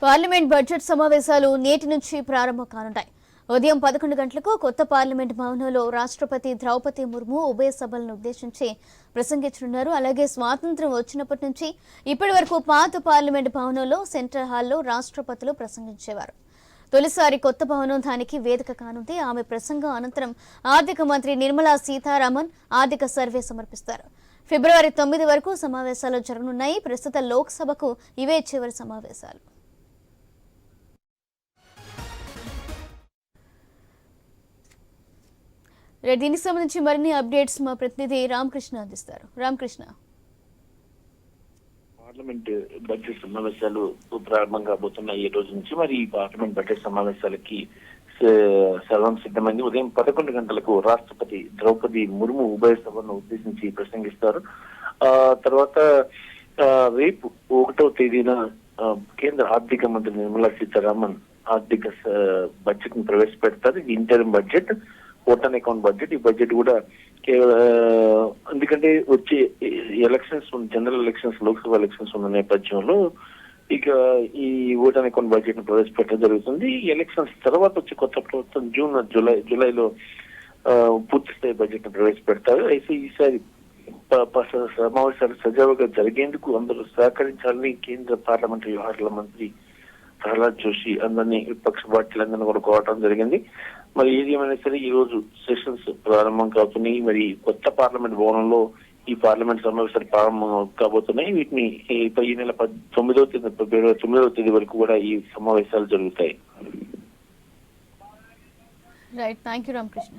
Parliament budget సమావేశాలు నేటి నుంచి ప్రారంభం కానున్నాయి. ఉదయం 11 గంటలకు కొత్త పార్లమెంట్ భవనంలో రాష్ట్రపతి ద్రౌపది ముర్ము ఉభయ సభలను ఉద్దేశించి ప్రసంగించనున్నారు. అలాగే స్వాతంత్ర్యం వచ్చినప్పటి నుంచి ఇప్పటి వరకు పాత పార్లమెంట్ భవనంలో సెంట్రల్ హాల్లో రాష్ట్రపతులు ప్రసంగించేవారు. తొలిసారి కొత్త భవనం దానికి వేదిక కానుంది. ఆమె ప్రసంగం అనంతరం ఆర్థిక మంత్రి నిర్మలా సీతారామన్ ఆర్థిక సర్వే సమర్పిస్తారు. ఫిబ్రవరి 9 వరకు సమావేశాలు జరగనున్నాయి. ప్రస్తుత లోక్సభకు ఇవే చివరి సమావేశాలు. దీనికి సంబంధించి మరిన్ని అప్డేట్స్ మా ప్రతినిధి రామకృష్ణ అందిస్తారు. రామకృష్ణ, పార్లమెంట్ బడ్జెట్ సమావేశాలు ప్రారంభం కాబోతున్నాయి ఈ రోజు నుంచి. మరి ఈ పార్లమెంట్ బడ్జెట్ సమావేశాలకి సర్వం సిద్ధమైంది. ఉదయం 11 గంటలకు రాష్ట్రపతి ద్రౌపది ముర్ము ఉభయ సభలను ఉద్దేశించి ప్రసంగిస్తారు. తర్వాత రేపు 1వ తేదీన కేంద్ర ఆర్థిక మంత్రి నిర్మలా సీతారామన్ ఆర్థిక బడ్జెట్ ను ప్రవేశపెడతారు. ఇది interim budget, vote on account budget. ఈ బడ్జెట్ కూడా ఎందుకంటే వచ్చే elections, general elections, Lok Sabha elections ఉన్న నేపథ్యంలో ఇక ఈ ఓటాన్ అకౌంట్ బడ్జెట్ ను ప్రవేశపెట్టడం జరుగుతుంది. ఎలక్షన్స్ తర్వాత వచ్చే కొత్త ప్రభుత్వం జూలైలో పూర్తి స్థాయి బడ్జెట్ ను ప్రవేశపెడతారు. అయితే ఈసారి సమావేశాలు సజావుగా జరిగేందుకు అందరూ సహకరించాలని కేంద్ర పార్లమెంటరీ వ్యవహారాల మంత్రి ప్రహ్లాద్ జోషి అందరినీ విపక్ష పార్టీలందరినీ కూడా కోరటం జరిగింది. మరి ఏది ఏమైనా సరే ఈ రోజు సెషన్స్ ప్రారంభం కాబోతున్నాయి. మరి కొత్త పార్లమెంట్ భవనంలో ఈ పార్లమెంట్ సమావేశాలు ప్రారంభం కాబోతున్నాయి. వీటిని ఈ నెల 9వ తేదీ వరకు కూడా ఈ సమావేశాలు జరుగుతాయి. Right, thank you Ramakrishna.